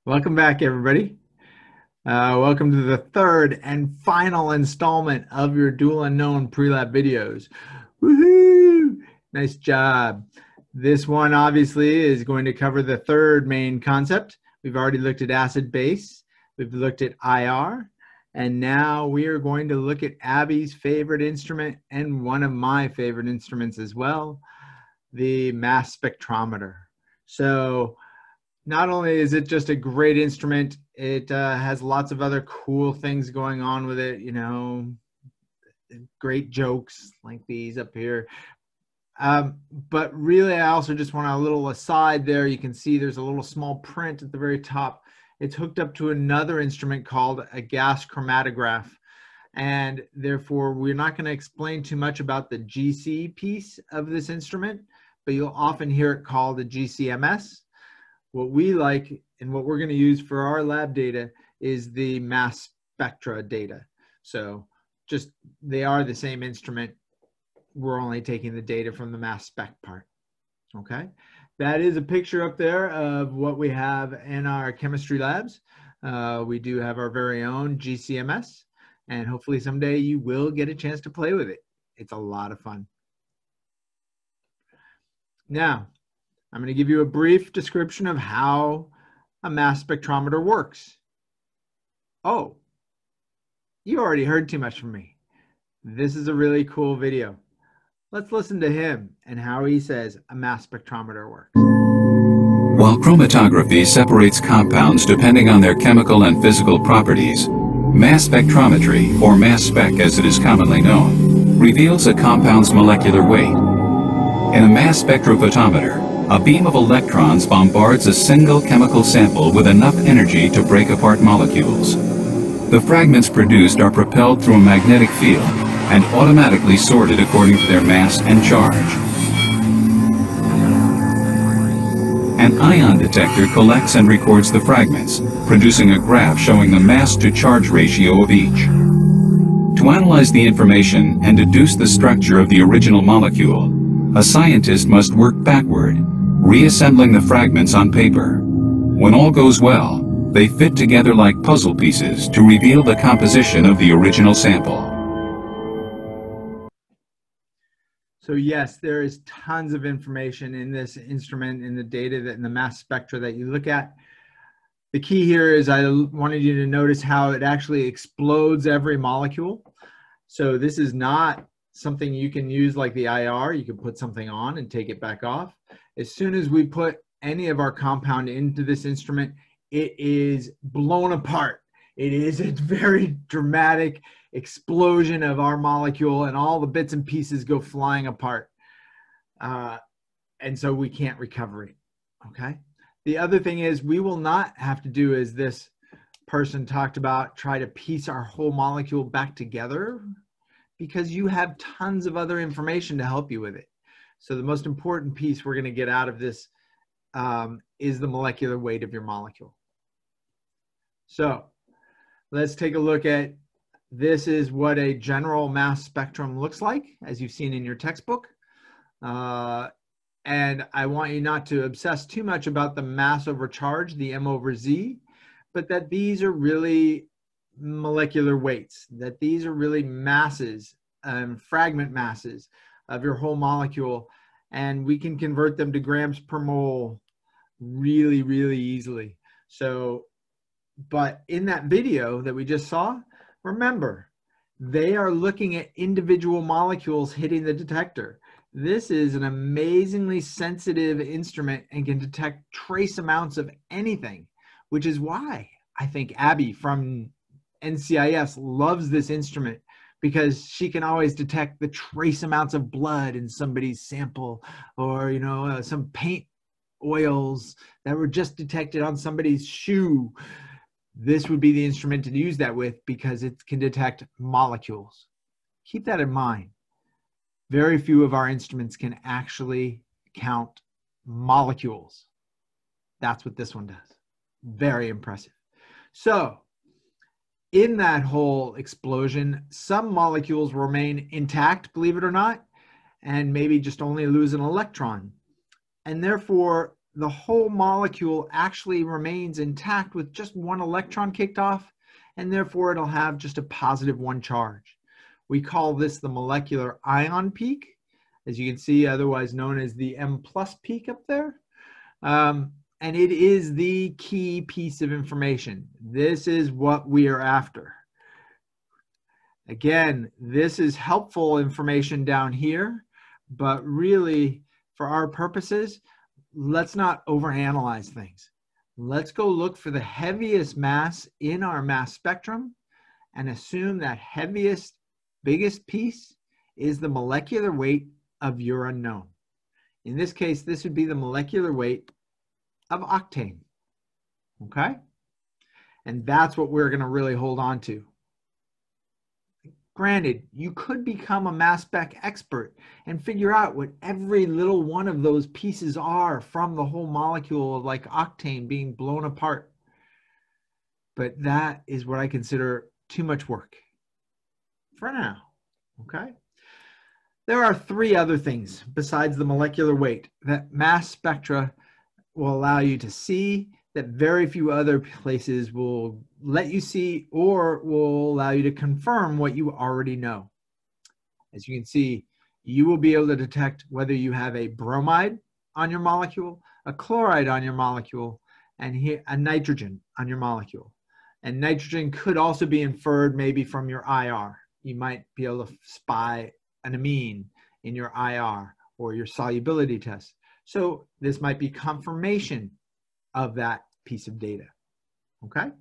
Welcome back, everybody. Welcome to the third and final installment of your Dual Unknown pre-lab videos. Woohoo! Nice job. This one obviously is going to cover the third main concept. We've already looked at acid-base, we've looked at IR, and now we are going to look at Abby's favorite instrument and one of my favorite instruments as well, the mass spectrometer. So not only is it just a great instrument, it has lots of other cool things going on with it, great jokes like these up here. But really, I also just want a little aside there. You can see there's a little small print at the very top. It's hooked up to another instrument called a gas chromatograph. And therefore, we're not going to explain too much about the GC piece of this instrument, but you'll often hear it called a GCMS. What we like and what we're going to use for our lab data is the mass spectra data. So just they are the same instrument. We're only taking the data from the mass spec part. Okay. That is a picture up there of what we have in our chemistry labs. We do have our very own GCMS, and hopefully someday you will get a chance to play with it. It's a lot of fun. Now, I'm going to give you a brief description of how a mass spectrometer works. Oh, you already heard too much from me. This is a really cool video. Let's listen to him and how he says a mass spectrometer works. While chromatography separates compounds depending on their chemical and physical properties, mass spectrometry, or mass spec as it is commonly known, reveals a compound's molecular weight. In a mass spectrophotometer, a beam of electrons bombards a single chemical sample with enough energy to break apart molecules. The fragments produced are propelled through a magnetic field and automatically sorted according to their mass and charge. An ion detector collects and records the fragments, producing a graph showing the mass-to-charge ratio of each. To analyze the information and deduce the structure of the original molecule, a scientist must work backward, reassembling the fragments on paper. When all goes well, they fit together like puzzle pieces to reveal the composition of the original sample. So yes, there is tons of information in this instrument, in the data that in the mass spectra that you look at. The key here is I wanted you to notice how it actually explodes every molecule. So this is not something you can use like the IR. You can put something on and take it back off. As soon as we put any of our compound into this instrument, it is blown apart. It is a very dramatic explosion of our molecule, and all the bits and pieces go flying apart. And so we can't recover it, okay? The other thing is we will not have to do, as this person talked about, try to piece our whole molecule back together, because you have tons of other information to help you with it. So the most important piece we're going to get out of this is the molecular weight of your molecule. So let's take a look at, this is what a general mass spectrum looks like, as you've seen in your textbook. And I want you not to obsess too much about the mass over charge, the M over Z, but that these are really molecular weights, that these are really masses, fragment masses of your whole molecule, and we can convert them to grams per mole really, really easily. So, but in that video that we just saw, remember, they are looking at individual molecules hitting the detector. This is an amazingly sensitive instrument and can detect trace amounts of anything, which is why I think Abby from NCIS loves this instrument, because she can always detect the trace amounts of blood in somebody's sample, or some paint oils that were just detected on somebody's shoe. This would be the instrument to use that with, because it can detect molecules. Keep that in mind. Very few of our instruments can actually count molecules. That's what this one does. Very impressive. So in that whole explosion, some molecules remain intact, believe it or not, and maybe just only lose an electron. And therefore, the whole molecule actually remains intact with just one electron kicked off, and therefore it'll have just a positive one charge. We call this the molecular ion peak, as you can see, otherwise known as the M+ peak up there. And it is the key piece of information. This is what we are after. Again, this is helpful information down here, but really, for our purposes, let's not overanalyze things. Let's go look for the heaviest mass in our mass spectrum and assume that heaviest, biggest piece is the molecular weight of your unknown. In this case, this would be the molecular weight of octane, okay? And that's what we're gonna really hold on to. Granted, you could become a mass spec expert and figure out what every little one of those pieces are from the whole molecule of like octane being blown apart. But that is what I consider too much work for now, okay? There are three other things besides the molecular weight that mass spectra will allow you to see that very few other places will let you see or will allow you to confirm what you already know. As you can see, you will be able to detect whether you have a bromide on your molecule, a chloride on your molecule, and a nitrogen on your molecule. And nitrogen could also be inferred maybe from your IR. You might be able to spy an amine in your IR or your solubility test. So this might be confirmation of that piece of data, okay?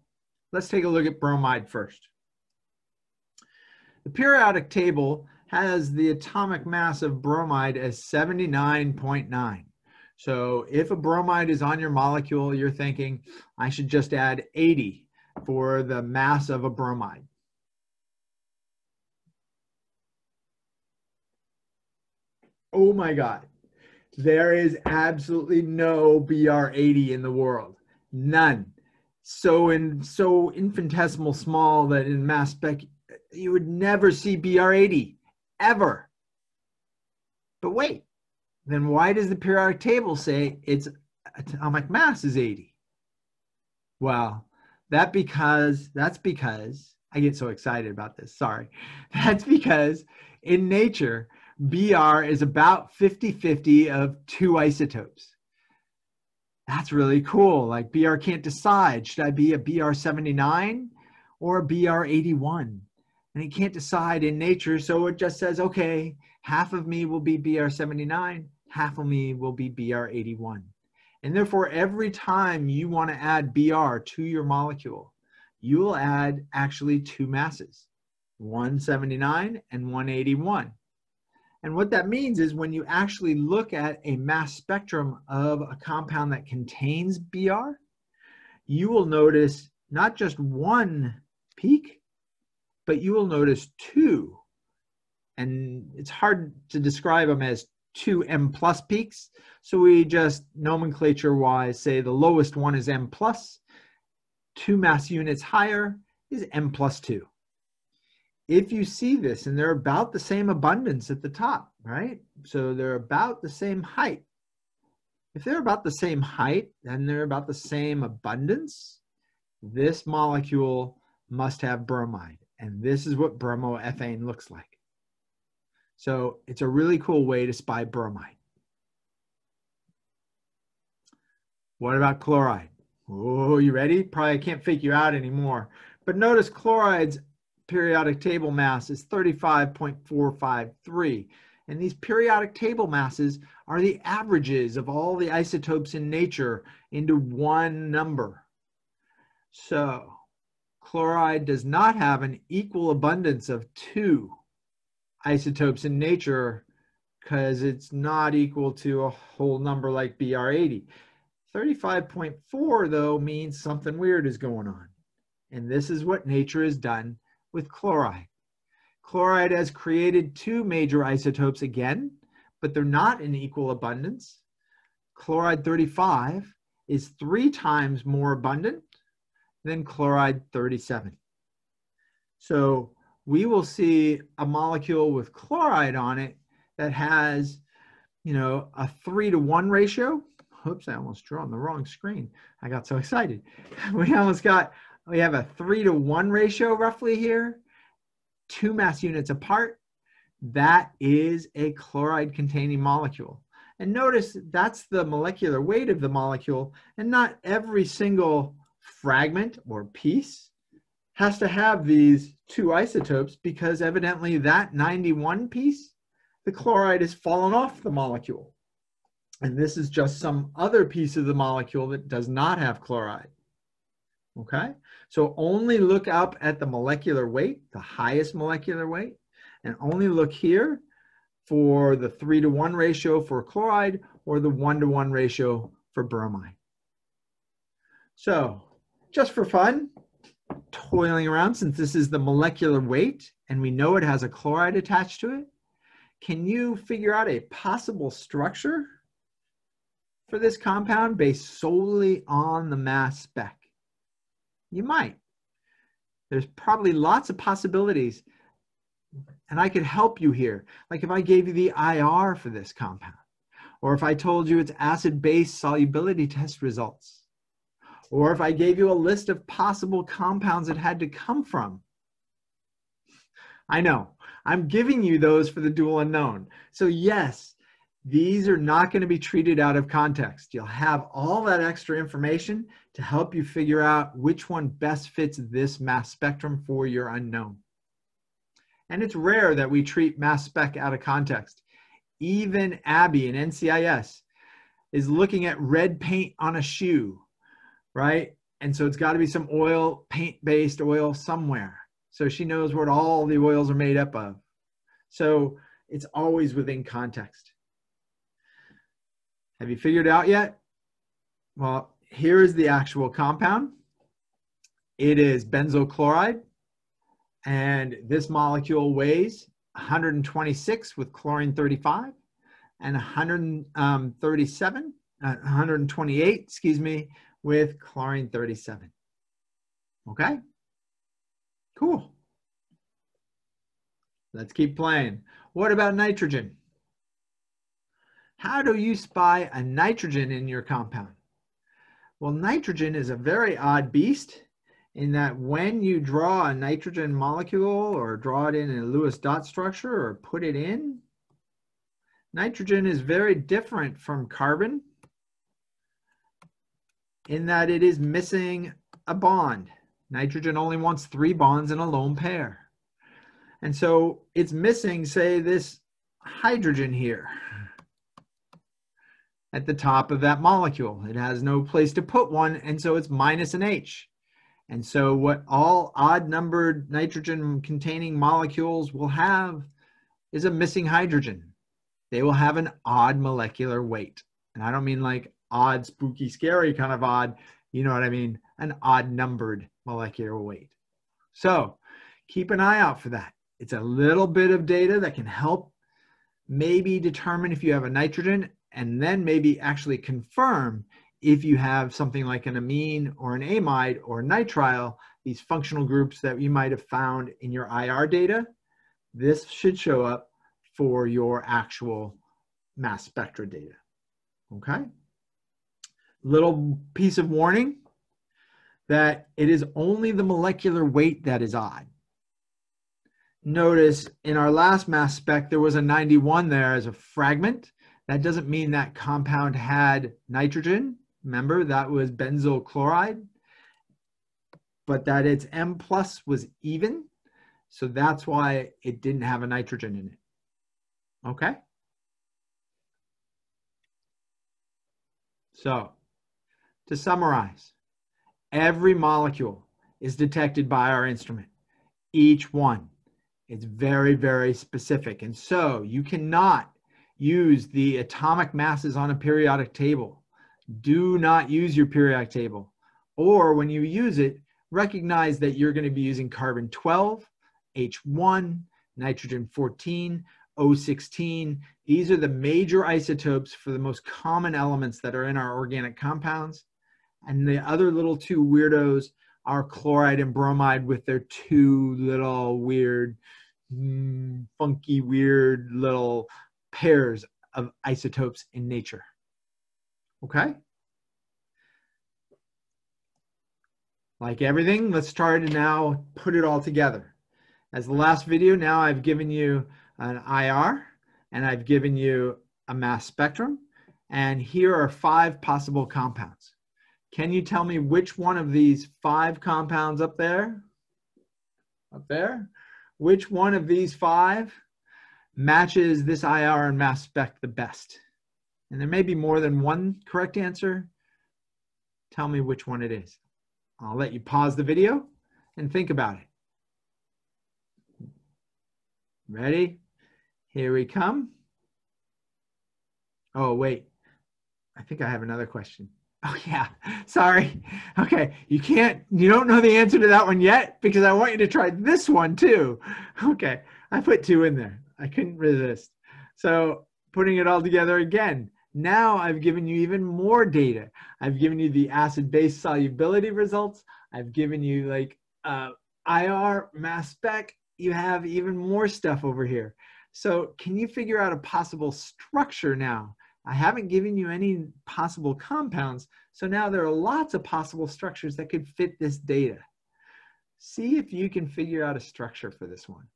Let's take a look at bromide first. The periodic table has the atomic mass of bromide as 79.9. So if a bromide is on your molecule, you're thinking, I should just add 80 for the mass of a bromide. Oh my God. There is absolutely no BR80 in the world. None. So infinitesimal small that in mass spec, you would never see BR80, ever. But wait, then why does the periodic table say its atomic mass is 80? Well, that's because, I get so excited about this, sorry. That's because in nature, BR is about 50-50 of two isotopes. That's really cool. Like BR can't decide, should I be a BR 79 or a BR 81? And he can't decide in nature, so it just says, okay, half of me will be BR 79, half of me will be BR 81. And therefore, every time you want to add BR to your molecule, you will add actually two masses, 179 and 181. And what that means is when you actually look at a mass spectrum of a compound that contains BR, you will notice not just one peak, but you will notice two. And it's hard to describe them as two M+ peaks. So we just nomenclature-wise say the lowest one is M+, 2 mass units higher is M+2. If you see this, and they're about the same abundance at the top, right? So they're about the same height. If they're about the same height and they're about the same abundance, this molecule must have bromide. And this is what bromoethane looks like. So it's a really cool way to spy bromide. What about chloride? Oh, you ready? Probably can't fake you out anymore. But notice chloride's periodic table mass is 35.453. And these periodic table masses are the averages of all the isotopes in nature into one number. So chloride does not have an equal abundance of two isotopes in nature because it's not equal to a whole number like BR80. 35.4 though means something weird is going on. And this is what nature has done with chloride. Chloride has created two major isotopes again, but they're not in equal abundance. Chloride 35 is 3 times more abundant than chloride 37. So we will see a molecule with chloride on it that has, a 3-to-1 ratio, oops, I almost drew on the wrong screen. I got so excited. We have a 3-to-1 ratio roughly here, 2 mass units apart. That is a chloride containing molecule. And notice that's the molecular weight of the molecule, and not every single fragment or piece has to have these 2 isotopes, because evidently that 91 piece, the chloride has fallen off the molecule. And this is just some other piece of the molecule that does not have chloride. Okay, so only look up at the molecular weight, the highest molecular weight, and only look here for the 3-to-1 ratio for chloride or the 1-to-1 ratio for bromide. So just for fun, toiling around, since this is the molecular weight and we know it has a chloride attached to it, can you figure out a possible structure for this compound based solely on the mass spec? You might. There's probably lots of possibilities, and I could help you here. Like if I gave you the IR for this compound, or if I told you its acid-base solubility test results, or if I gave you a list of possible compounds it had to come from. I know, I'm giving you those for the dual unknown. So yes, these are not going to be treated out of context. You'll have all that extra information to help you figure out which one best fits this mass spectrum for your unknown. And it's rare that we treat mass spec out of context. Even Abby in NCIS is looking at red paint on a shoe, right? And so it's got to be some oil, paint-based oil somewhere. So she knows what all the oils are made up of. So it's always within context. Have you figured it out yet? Well, here is the actual compound. It is benzyl chloride, and this molecule weighs 126 with chlorine 35 and 128, excuse me, with chlorine 37. Okay? Cool. Let's keep playing. What about nitrogen? How do you spy a nitrogen in your compound? Well, nitrogen is a very odd beast in that when you draw a nitrogen molecule or draw it in a Lewis dot structure or put it in, nitrogen is very different from carbon in that it is missing a bond. Nitrogen only wants 3 bonds in a lone pair. And so it's missing, say, this hydrogen here at the top of that molecule. It has no place to put one, and so it's minus an H. And so what all odd-numbered nitrogen-containing molecules will have is a missing hydrogen. They will have an odd molecular weight. And I don't mean like odd, spooky, scary kind of odd. You know what I mean? An odd-numbered molecular weight. So keep an eye out for that. It's a little bit of data that can help maybe determine if you have a nitrogen, and then maybe actually confirm if you have something like an amine or an amide or nitrile, these functional groups that you might have found in your IR data. This should show up for your actual mass spectra data. Okay? Little piece of warning that it is only the molecular weight that is odd. Notice in our last mass spec, there was a 91 there as a fragment. That doesn't mean that compound had nitrogen. Remember, that was benzyl chloride, but that its M plus was even. So that's why it didn't have a nitrogen in it. Okay? So, to summarize, every molecule is detected by our instrument. Each one. It's very, very specific. And so you cannot use the atomic masses on a periodic table. Do not use your periodic table. Or when you use it, recognize that you're going to be using carbon 12, H1, nitrogen 14, O16. These are the major isotopes for the most common elements that are in our organic compounds. And the other little 2 weirdos are chloride and bromide with their 2 little weird, funky, weird little pairs of isotopes in nature. Okay? Like everything, let's try to now put it all together. As the last video, now I've given you an IR and I've given you a mass spectrum, and here are 5 possible compounds. Can you tell me which one of these 5 compounds up there, which one of these 5 matches this IR and mass spec the best? And there may be more than one correct answer. Tell me which one it is. I'll let you pause the video and think about it. Ready? Here we come. Oh, wait. I think I have another question. Oh, yeah. Sorry. Okay. You don't know the answer to that one yet because I want you to try this one too. Okay. I put 2 in there. I couldn't resist. So putting it all together again. Now I've given you even more data. I've given you the acid-base solubility results. I've given you like IR, mass spec. You have even more stuff over here. So can you figure out a possible structure now? I haven't given you any possible compounds. So now there are lots of possible structures that could fit this data. See if you can figure out a structure for this one.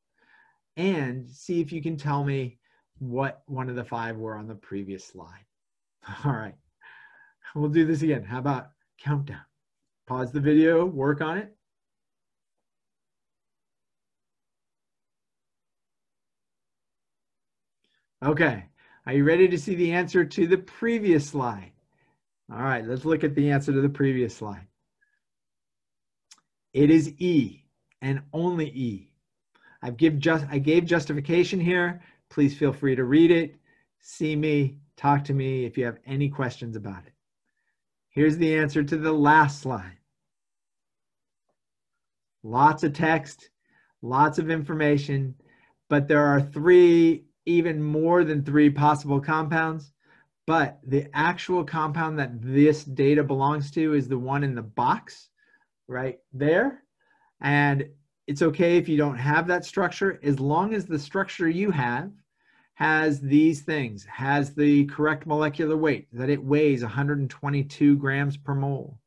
And see if you can tell me what one of the 5 were on the previous slide. All right, we'll do this again. How about countdown? Pause the video, work on it. Okay, are you ready to see the answer to the previous slide? All right, let's look at the answer to the previous slide. It is E and only E. I gave justification here. Please feel free to read it, see me, talk to me if you have any questions about it. Here's the answer to the last slide. Lots of text, lots of information, but there are 3, even more than 3 possible compounds. But the actual compound that this data belongs to is the one in the box right there. And it's okay if you don't have that structure, as long as the structure you have has these things, has the correct molecular weight, that it weighs 122 grams per mole,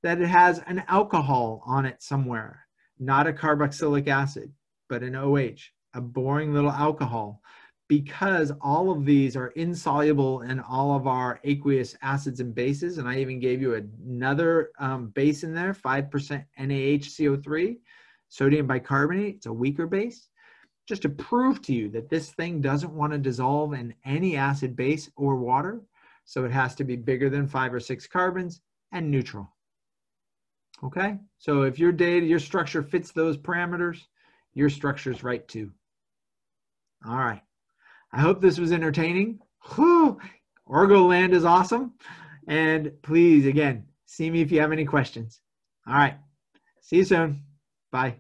that it has an alcohol on it somewhere, not a carboxylic acid, but an OH, a boring little alcohol, because all of these are insoluble in all of our aqueous acids and bases. And I even gave you another base in there, 5% NaHCO3, sodium bicarbonate. It's a weaker base. Just to prove to you that this thing doesn't want to dissolve in any acid base or water. So it has to be bigger than 5 or 6 carbons and neutral. Okay, so if your data, your structure fits those parameters, your structure's right too. All right, I hope this was entertaining. Whew. Orgoland is awesome. And please, again, see me if you have any questions. All right, see you soon. Bye.